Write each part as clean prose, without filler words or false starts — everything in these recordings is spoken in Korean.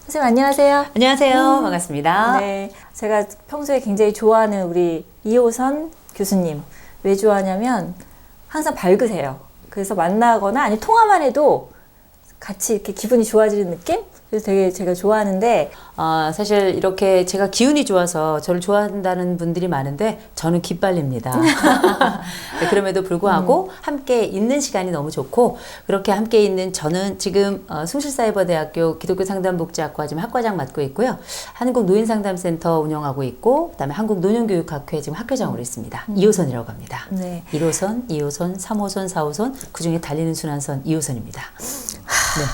선생님 안녕하세요. 안녕하세요. 반갑습니다. 네, 제가 평소에 굉장히 좋아하는 우리 이호선 교수님. 왜 좋아하냐면 항상 밝으세요. 그래서 만나거나 아니 통화만 해도 같이 이렇게 기분이 좋아지는 느낌? 그래서 되게 제가 좋아하는데 사실 이렇게 제가 기운이 좋아서 저를 좋아한다는 분들이 많은데 저는 기빨립니다. 네, 그럼에도 불구하고 함께 있는 시간이 너무 좋고 그렇게 함께 있는 저는 지금 숭실사이버대학교 기독교상담복지학과 지금 학과장 맡고 있고요. 한국노인상담센터 운영하고 있고 그다음에 한국노년교육학회 지금 학회장으로 있습니다. 2호선이라고 합니다. 네. 1호선, 2호선, 3호선, 4호선 그중에 달리는 순환선 2호선입니다. 네.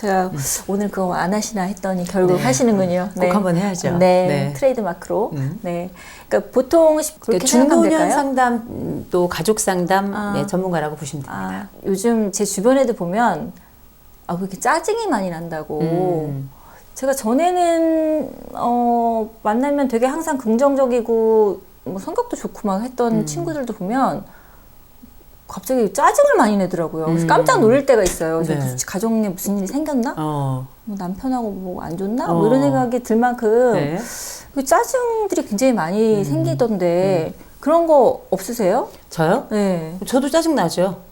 제가 오늘 그거 안 하시나 했더니 결국 하시는군요. 꼭 한번 해야죠. 네, 네. 트레이드 마크로. 네, 그러니까 보통 그렇게 생각하면 중노년 될까요? 상담 또 가족 상담 네, 전문가라고 보시면 됩니다. 요즘 제 주변에도 보면 왜 이렇게 짜증이 많이 난다고. 제가 전에는 만나면 되게 항상 긍정적이고 뭐 성격도 좋고 막 했던 친구들도 보면 갑자기 짜증을 많이 내더라고요. 그래서 깜짝 놀랄 때가 있어요. 네. 가정에 무슨 일이 생겼나? 뭐 남편하고 뭐 안 좋나? 뭐 이런 생각이 들 만큼 네. 그 짜증들이 굉장히 많이 생기던데 그런 거 없으세요? 저요? 네. 저도 짜증 나죠.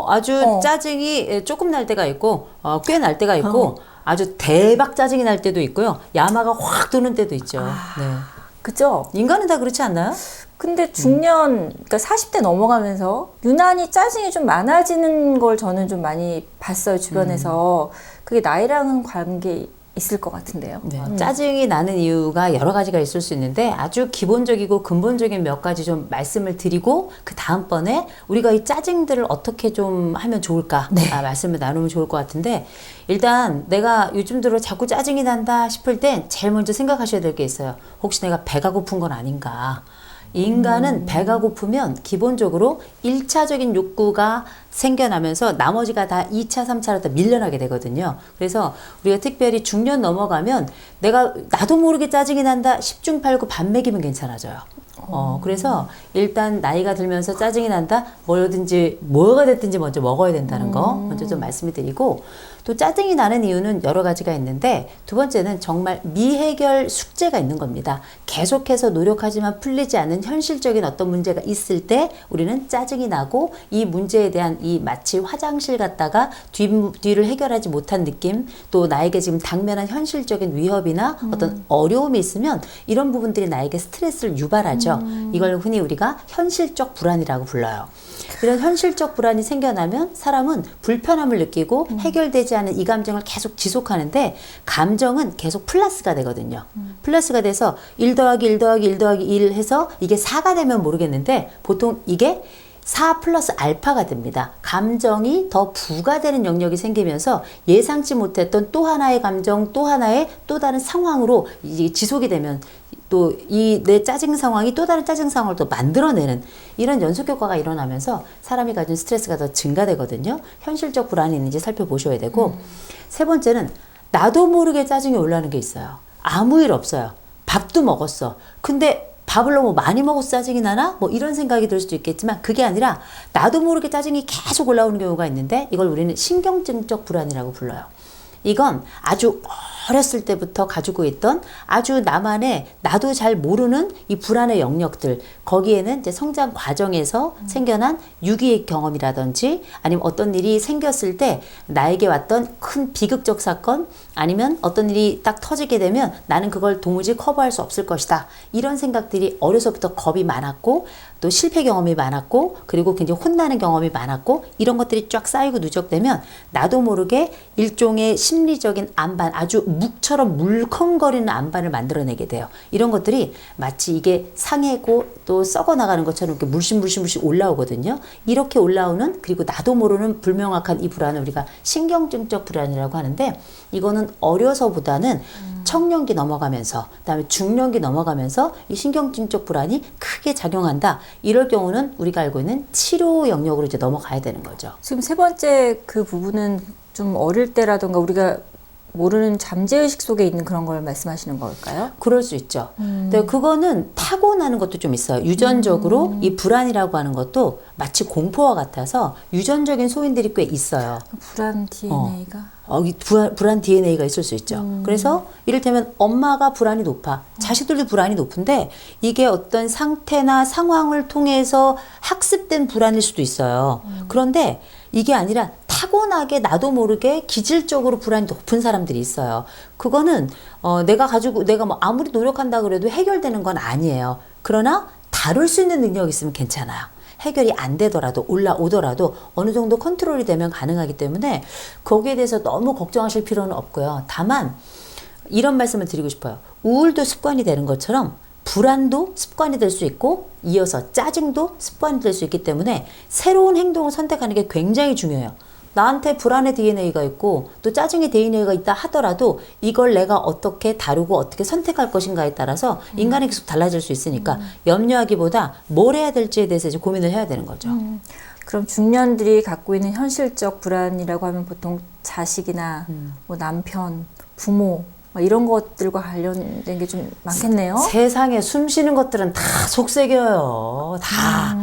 아주 짜증이 조금 날 때가 있고 꽤 날 때가 있고 아주 대박 짜증이 날 때도 있고요. 야마가 확 도는 때도 있죠. 네. 그죠? 인간은 다 그렇지 않나요? 근데 중년, 그러니까 40대 넘어가면서 유난히 짜증이 좀 많아지는 걸 저는 좀 많이 봤어요, 주변에서. 그게 나이랑은 관계 있을 것 같은데요. 네. 짜증이 나는 이유가 여러 가지가 있을 수 있는데 아주 기본적이고 근본적인 몇 가지 좀 말씀을 드리고 그 다음번에 우리가 이 짜증들을 어떻게 좀 하면 좋을까 말씀을 나누면 좋을 것 같은데 일단 내가 요즘 들어 자꾸 짜증이 난다 싶을 땐 제일 먼저 생각하셔야 될 게 있어요. 혹시 내가 배가 고픈 건 아닌가? 인간은 배가 고프면 기본적으로 1차적인 욕구가 생겨나면서 나머지가 다 2차, 3차로 다 밀려나게 되거든요. 그래서 우리가 특별히 중년 넘어가면 나도 모르게 짜증이 난다 10중 8구 반 먹이면 괜찮아져요. 그래서 일단 나이가 들면서 짜증이 난다 뭐가 됐든지 먼저 먹어야 된다는 거 먼저 좀 말씀을 드리고 또 짜증이 나는 이유는 여러 가지가 있는데 두 번째는 정말 미해결 숙제가 있는 겁니다. 계속해서 노력하지만 풀리지 않는 현실적인 어떤 문제가 있을 때 우리는 짜증이 나고 이 문제에 대한 이 마치 화장실 갔다가 뒤를 해결하지 못한 느낌 또 나에게 지금 당면한 현실적인 위협이나 어떤 어려움이 있으면 이런 부분들이 나에게 스트레스를 유발하죠. 이걸 흔히 우리가 현실적 불안이라고 불러요. 이런 현실적 불안이 생겨나면 사람은 불편함을 느끼고 해결되지 않은 이 감정을 계속 지속하는데 감정은 계속 플러스가 되거든요. 플러스가 돼서 1 더하기 1 더하기 1 더하기 1 해서 이게 4가 되면 모르겠는데 보통 이게 4 플러스 알파가 됩니다. 감정이 더 부가되는 영역이 생기면서 예상치 못했던 또 하나의 감정, 또 하나의 또 다른 상황으로 이게 지속이 되면 또 이 내 짜증 상황이 또 다른 짜증 상황을 또 만들어내는 이런 연속 효과가 일어나면서 사람이 가진 스트레스가 더 증가되거든요. 현실적 불안이 있는지 살펴보셔야 되고 세 번째는 나도 모르게 짜증이 올라오는 게 있어요. 아무 일 없어요. 밥도 먹었어. 근데 밥을 너무 많이 먹어서 짜증이 나나? 뭐 이런 생각이 들 수도 있겠지만 그게 아니라 나도 모르게 짜증이 계속 올라오는 경우가 있는데 이걸 우리는 신경증적 불안이라고 불러요. 이건 아주 어렸을 때부터 가지고 있던 아주 나만의 나도 잘 모르는 이 불안의 영역들 거기에는 이제 성장 과정에서 생겨난 유기의 경험이라든지 아니면 어떤 일이 생겼을 때 나에게 왔던 큰 비극적 사건 아니면 어떤 일이 딱 터지게 되면 나는 그걸 도무지 커버할 수 없을 것이다. 이런 생각들이 어려서부터 겁이 많았고 또 실패 경험이 많았고 그리고 굉장히 혼나는 경험이 많았고 이런 것들이 쫙 쌓이고 누적되면 나도 모르게 일종의 심리적인 안반 아주 묵처럼 물컹거리는 안반을 만들어내게 돼요. 이런 것들이 마치 이게 상해고 또 썩어나가는 것처럼 이렇게 물씬 올라오거든요. 이렇게 올라오는 그리고 나도 모르는 불명확한 이 불안을 우리가 신경증적 불안이라고 하는데 이거는 어려서보다는 청년기 넘어가면서 그다음에 중년기 넘어가면서 이 신경증적 불안이 크게 작용한다. 이럴 경우는 우리가 알고 있는 치료 영역으로 이제 넘어가야 되는 거죠. 지금 세 번째 그 부분은 좀 어릴 때라던가 우리가 모르는 잠재의식 속에 있는 그런 걸 말씀하시는 걸까요? 그럴 수 있죠. 근데 그거는 타고나는 것도 좀 있어요. 유전적으로 이 불안이라고 하는 것도 마치 공포와 같아서 유전적인 소인들이 꽤 있어요. 불안 DNA가? 이 불안 DNA가 있을 수 있죠. 그래서 이를테면 엄마가 불안이 높아. 자식들도 불안이 높은데 이게 어떤 상태나 상황을 통해서 학습된 불안일 수도 있어요. 그런데 이게 아니라 타고나게 나도 모르게 기질적으로 불안이 높은 사람들이 있어요. 그거는 내가 뭐 아무리 노력한다 그래도 해결되는 건 아니에요. 그러나 다룰 수 있는 능력이 있으면 괜찮아요. 해결이 안 되더라도 올라오더라도 어느 정도 컨트롤이 되면 가능하기 때문에 거기에 대해서 너무 걱정하실 필요는 없고요. 다만 이런 말씀을 드리고 싶어요. 우울도 습관이 되는 것처럼 불안도 습관이 될 수 있고 이어서 짜증도 습관이 될 수 있기 때문에 새로운 행동을 선택하는 게 굉장히 중요해요. 나한테 불안의 DNA가 있고 또 짜증의 DNA가 있다 하더라도 이걸 내가 어떻게 다루고 어떻게 선택할 것인가에 따라서 인간이 계속 달라질 수 있으니까 염려하기보다 뭘 해야 될지에 대해서 이제 고민을 해야 되는 거죠. 그럼 중년들이 갖고 있는 현실적 불안이라고 하면 보통 자식이나 뭐 남편, 부모 뭐 이런 것들과 관련된 게 좀 많겠네요. 세상에 숨 쉬는 것들은 다 속색여요. 다.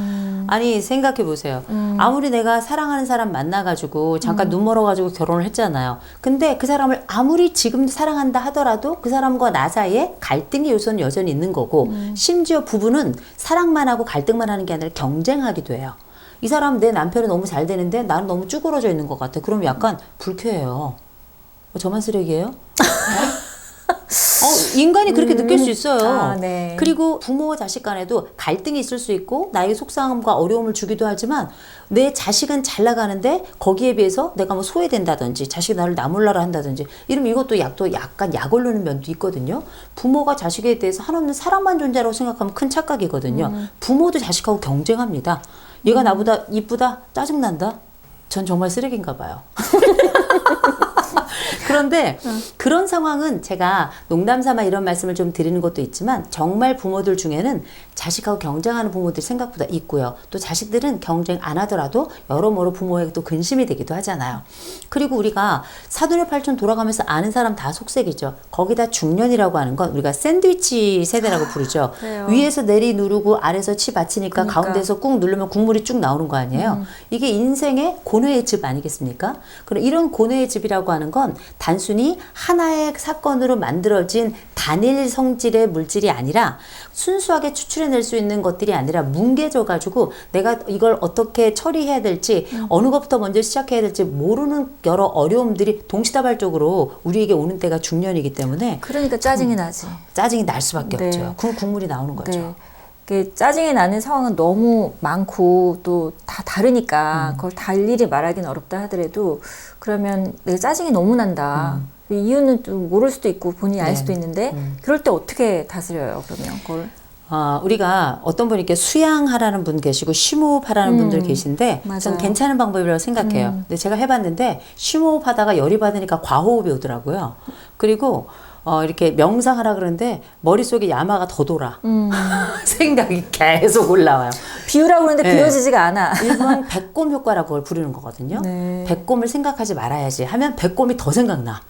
아니 생각해 보세요. 아무리 내가 사랑하는 사람 만나가지고 잠깐 눈 멀어가지고 결혼을 했잖아요. 근데 그 사람을 아무리 지금 사랑한다 하더라도 그 사람과 나 사이에 갈등의 요소는 여전히 있는 거고 심지어 부부는 사랑만 하고 갈등만 하는 게 아니라 경쟁하기도 해요. 이 사람 내 남편은 너무 잘 되는데 나는 너무 쭈그러져 있는 것 같아. 그럼 약간 불쾌해요. 저만 쓰레기예요? 인간이 그렇게 느낄 수 있어요. 네. 그리고 부모와 자식 간에도 갈등이 있을 수 있고 나에게 속상함과 어려움을 주기도 하지만 내 자식은 잘 나가는데 거기에 비해서 내가 뭐 소외된다든지 자식이 나를 나몰라라 한다든지 이러면 이것도 약간 약 올르는 면도 있거든요. 부모가 자식에 대해서 한없는 사랑만 존재라고 생각하면 큰 착각이거든요. 부모도 자식하고 경쟁합니다. 얘가 나보다 이쁘다? 짜증난다? 전 정말 쓰레기인가 봐요. 그런데 그런 상황은 제가 농담삼아 이런 말씀을 좀 드리는 것도 있지만 정말 부모들 중에는 자식하고 경쟁하는 부모들이 생각보다 있고요. 또 자식들은 경쟁 안 하더라도 여러모로 부모에게 또 근심이 되기도 하잖아요. 그리고 우리가 사돈의 팔촌 돌아가면서 아는 사람 다 속색이죠. 거기다 중년이라고 하는 건 우리가 샌드위치 세대라고 부르죠. 그래요. 위에서 내리 누르고 아래서 치 받치니까 그러니까. 가운데서 꾹 누르면 국물이 쭉 나오는 거 아니에요. 이게 인생의 고뇌의 즙 아니겠습니까? 그럼 이런 고뇌의 즙이라고 하는 건 단순히 하나의 사건으로 만들어진 단일 성질의 물질이 아니라 순수하게 추출해낼 수 있는 것들이 아니라 뭉개져 가지고 내가 이걸 어떻게 처리해야 될지 어느 것부터 먼저 시작해야 될지 모르는 여러 어려움들이 동시다발적으로 우리에게 오는 때가 중년이기 때문에 그러니까 짜증이 나지. 짜증이 날 수밖에 네. 없죠. 그 국물이 나오는 거죠. 네. 그 짜증이 나는 상황은 너무 많고 또 다 다르니까 그걸 다 일일이 말하기는 어렵다 하더라도 그러면 내가 짜증이 너무 난다. 그 이유는 좀 모를 수도 있고 본인이 알 네. 수도 있는데 그럴 때 어떻게 다스려요? 그러면 그걸 우리가 어떤 분이 이렇게 수양하라는 분 계시고 심호흡하라는 분들 계신데 맞아요. 저는 괜찮은 방법이라고 생각해요. 근데 제가 해봤는데 심호흡하다가 열이 받으니까 과호흡이 오더라고요. 그리고 이렇게 명상하라 그러는데 머릿속에 야마가 더 돌아. 생각이 계속 올라와요. 비우라고 그러는데 네. 비워지지가 않아. 일명 배꼽 효과라고 그걸 부르는 거거든요. 네. 배꼽을 생각하지 말아야지 하면 배꼽이 더 생각나.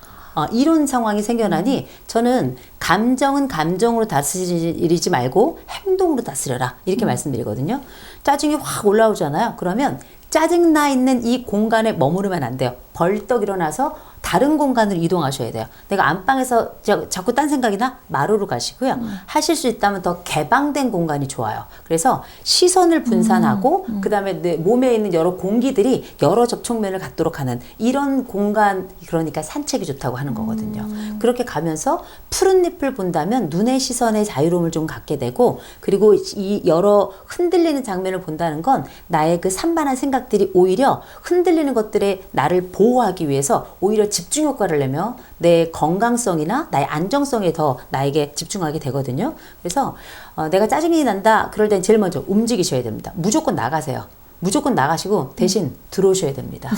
이런 상황이 생겨나니 저는 감정은 감정으로 다스리지 말고 행동으로 다스려라 이렇게 말씀드리거든요. 짜증이 확 올라오잖아요. 그러면 짜증나 있는 이 공간에 머무르면 안 돼요. 벌떡 일어나서 다른 공간으로 이동하셔야 돼요. 내가 안방에서 자꾸 딴 생각이 나? 마루로 가시고요. 하실 수 있다면 더 개방된 공간이 좋아요. 그래서 시선을 분산하고 그다음에 내 몸에 있는 여러 공기들이 여러 접촉면을 갖도록 하는 이런 공간, 그러니까 산책이 좋다고 하는 거거든요. 그렇게 가면서 푸른 잎을 본다면 눈의 시선의 자유로움을 좀 갖게 되고 그리고 이 여러 흔들리는 장면을 본다는 건 나의 그 산만한 생각들이 오히려 흔들리는 것들에 나를 보호하기 위해서 오히려 집중 효과를 내며 내 건강성이나 나의 안정성에 더 나에게 집중하게 되거든요. 그래서 내가 짜증이 난다 그럴 땐 제일 먼저 움직이셔야 됩니다. 무조건 나가세요. 무조건 나가시고 대신 들어오셔야 됩니다.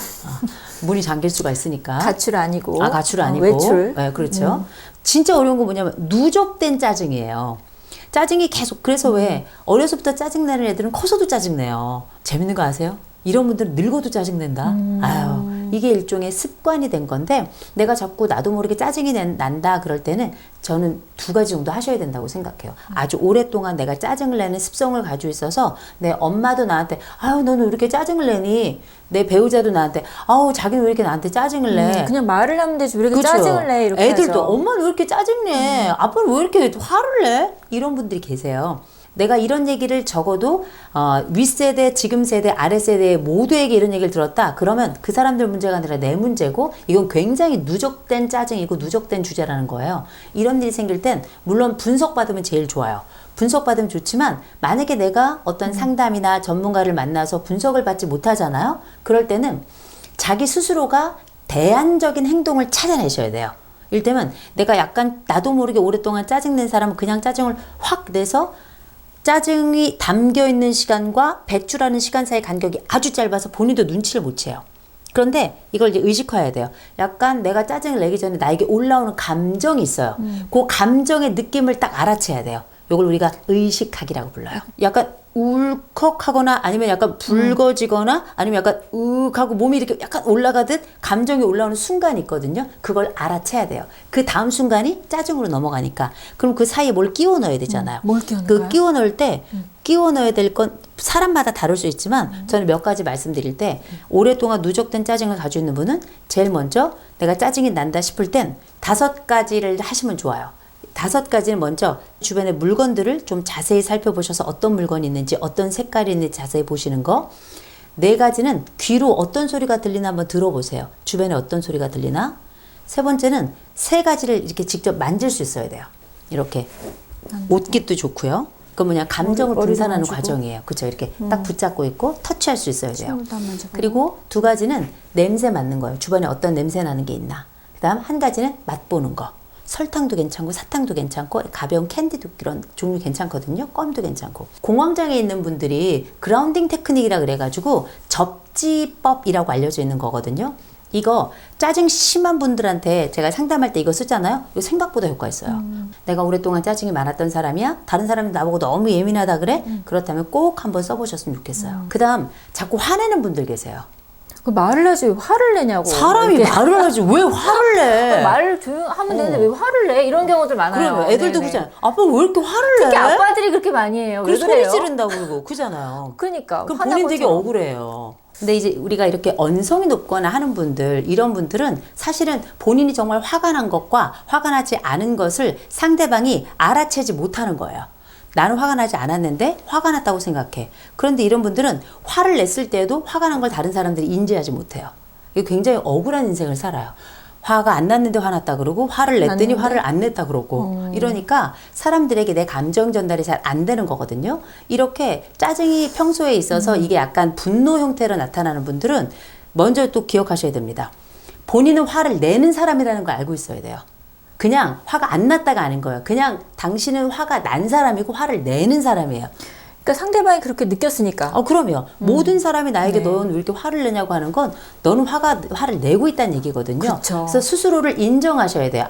문이 잠길 수가 있으니까. 가출 아니고. 가출 아니고. 외출. 네, 그렇죠. 진짜 어려운 건 뭐냐면 누적된 짜증이에요. 짜증이 계속 그래서 왜 어려서부터 짜증내는 애들은 커서도 짜증내요. 재밌는 거 아세요? 이런 분들은 늙어도 짜증낸다. 아유. 이게 일종의 습관이 된 건데 내가 자꾸 나도 모르게 짜증이 난다 그럴 때는 저는 두 가지 정도 하셔야 된다고 생각해요. 아주 오랫동안 내가 짜증을 내는 습성을 가지고 있어서 내 엄마도 나한테 아유 너는 왜 이렇게 짜증을 내니? 내 배우자도 나한테 아우 자기는 왜 이렇게 나한테 짜증을 내? 그냥 말을 하면 되지 왜 이렇게 그쵸? 짜증을 내 이렇게 애들도 하죠. 엄마는 왜 이렇게 짜증내? 아빠는 왜 이렇게 화를 내? 이런 분들이 계세요. 내가 이런 얘기를 적어도 윗세대, 지금 세대, 아랫세대 모두에게 이런 얘기를 들었다. 그러면 그 사람들 문제가 아니라 내 문제고 이건 굉장히 누적된 짜증이고 누적된 주제라는 거예요. 이런 일이 생길 땐 물론 분석받으면 제일 좋아요. 분석받으면 좋지만 만약에 내가 어떤 상담이나 전문가를 만나서 분석을 받지 못하잖아요. 그럴 때는 자기 스스로가 대안적인 행동을 찾아내셔야 돼요. 이를테면 내가 약간 나도 모르게 오랫동안 짜증낸 사람은 그냥 짜증을 확 내서 짜증이 담겨있는 시간과 배출하는 시간 사이 간격이 아주 짧아서 본인도 눈치를 못 채요. 그런데 이걸 이제 의식화해야 돼요. 약간 내가 짜증을 내기 전에 나에게 올라오는 감정이 있어요. 그 감정의 느낌을 딱 알아채야 돼요. 이걸 우리가 의식하기라고 불러요. 약간 울컥하거나 아니면 약간 붉어지거나 아니면 약간 하고 몸이 이렇게 약간 올라가듯 감정이 올라오는 순간이 있거든요. 그걸 알아채야 돼요. 그 다음 순간이 짜증으로 넘어가니까. 그럼 그 사이에 뭘 끼워 넣어야 되잖아요. 뭘 끼워 그 넣어요? 끼워 넣을 때 끼워 넣어야 될 건 사람마다 다를 수 있지만 저는 몇 가지 말씀드릴 때 오랫동안 누적된 짜증을 가지고 있는 분은 제일 먼저 내가 짜증이 난다 싶을 땐 5가지를 하시면 좋아요. 5가지는 먼저 주변의 물건들을 좀 자세히 살펴보셔서 어떤 물건이 있는지 어떤 색깔이 있는지 자세히 보시는 거. 4가지는 귀로 어떤 소리가 들리나 한번 들어보세요. 주변에 어떤 소리가 들리나. 3번째는 3가지를 이렇게 직접 만질 수 있어야 돼요. 이렇게 옷깃도 좋고요. 그 뭐냐 감정을 분산하는 만지고. 과정이에요. 그렇죠. 이렇게 딱 붙잡고 있고 터치할 수 있어야 돼요. 손도 한번 만져보고. 그리고 2가지는 냄새 맡는 거예요. 주변에 어떤 냄새 나는 게 있나. 그다음 1가지는 맛보는 거. 설탕도 괜찮고 사탕도 괜찮고 가벼운 캔디도 이런 종류 괜찮거든요. 껌도 괜찮고. 공황장애 있는 분들이 그라운딩 테크닉이라 그래가지고 접지법이라고 알려져 있는 거거든요. 이거 짜증 심한 분들한테 제가 상담할 때 이거 쓰잖아요. 이거 생각보다 효과 있어요. 내가 오랫동안 짜증이 많았던 사람이야. 다른 사람이 나보고 너무 예민하다 그래? 그렇다면 꼭 한번 써보셨으면 좋겠어요. 그 다음 자꾸 화내는 분들 계세요. 그 말을 하지 왜 화를 내냐고. 사람이 이렇게. 말을 하지 왜 화를 내? 말을 하면 되는데 왜 화를 내? 이런 경우들 많아요. 그러면 애들도 네네. 그잖아요. 아빠 왜 이렇게 화를 내? 특히 아빠들이 그렇게 많이 해요. 왜 그래 소리 그래요? 지른다고 그러고 그잖아요. 그러니까 그럼 화나고 본인 되게 좀- 억울해요. 근데 이제 우리가 이렇게 언성이 높거나 하는 분들, 이런 분들은 사실은 본인이 정말 화가 난 것과 화가 나지 않은 것을 상대방이 알아채지 못하는 거예요. 나는 화가 나지 않았는데 화가 났다고 생각해. 그런데 이런 분들은 화를 냈을 때도 화가 난 걸 다른 사람들이 인지하지 못해요. 이게 굉장히 억울한 인생을 살아요. 화가 안 났는데 화났다 그러고 화를 냈더니 났는데? 화를 안 냈다 그러고 이러니까 사람들에게 내 감정 전달이 잘 안 되는 거거든요. 이렇게 짜증이 평소에 있어서 이게 약간 분노 형태로 나타나는 분들은 먼저 또 기억하셔야 됩니다. 본인은 화를 내는 사람이라는 걸 알고 있어야 돼요. 그냥 화가 안 났다가 아닌 거예요. 그냥 당신은 화가 난 사람이고 화를 내는 사람이에요. 그러니까 상대방이 그렇게 느꼈으니까. 그럼요. 모든 사람이 나에게 네. 넌 왜 이렇게 화를 내냐고 하는 건 너는 화를 내고 있다는 얘기거든요. 그쵸. 그래서 스스로를 인정하셔야 돼요.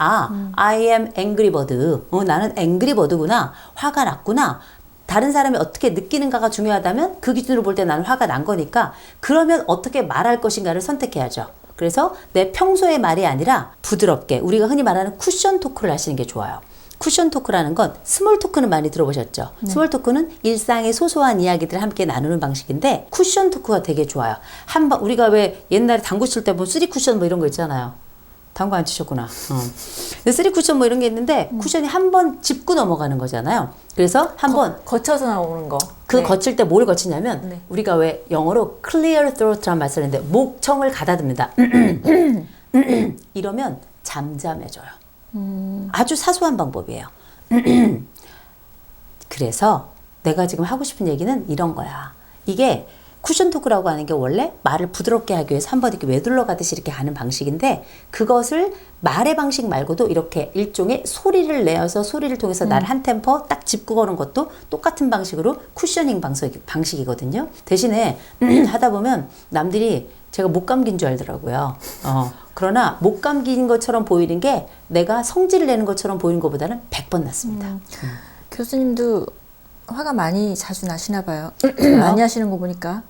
I am angry bird. 나는 angry bird구나. 화가 났구나. 다른 사람이 어떻게 느끼는가가 중요하다면 그 기준으로 볼 때 나는 화가 난 거니까 그러면 어떻게 말할 것인가를 선택해야죠. 그래서 내 평소의 말이 아니라 부드럽게 우리가 흔히 말하는 쿠션 토크를 하시는 게 좋아요. 쿠션 토크라는 건 스몰 토크는 많이 들어보셨죠? 스몰 토크는 일상의 소소한 이야기들을 함께 나누는 방식인데 쿠션 토크가 되게 좋아요. 한번 우리가 왜 옛날에 당구 칠 때 뭐 쓰리 쿠션 뭐 이런 거 있잖아요. 당구 안 치셨구나. 쓰리 쿠션 뭐 이런 게 있는데 쿠션이 한 번 짚고 넘어가는 거잖아요. 그래서 한번 거쳐서 나오는 거. 그 네. 거칠 때 뭘 거치냐면 네. 우리가 왜 영어로 clear throat라는 말을 쓰는데 목청을 가다듬는다. 이러면 잠잠해져요. 아주 사소한 방법이에요. 그래서 내가 지금 하고 싶은 얘기는 이런 거야. 이게 쿠션 토크라고 하는 게 원래 말을 부드럽게 하기 위해서 한번 이렇게 외둘러 가듯이 이렇게 가는 방식인데 그것을 말의 방식 말고도 이렇게 일종의 소리를 내어서 소리를 통해서 나를 한 템포 딱 짚고 거는 것도 똑같은 방식으로 쿠셔닝 방식이거든요. 대신에 하다 보면 남들이 제가 목 감긴 줄 알더라고요. 그러나 목 감긴 것처럼 보이는 게 내가 성질을 내는 것처럼 보이는 것보다는 100번 낫습니다. 교수님도 화가 많이 자주 나시나 봐요. 많이 하시는 거 보니까.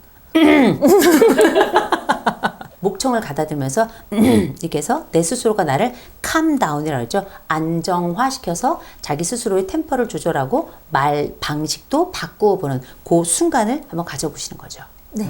목청을 가다듬으면서 이렇게 해서 내 스스로가 나를 캄다운이라고 했죠. 안정화시켜서 자기 스스로의 템포를 조절하고 말 방식도 바꾸어 보는 그 순간을 한번 가져보시는 거죠. 네.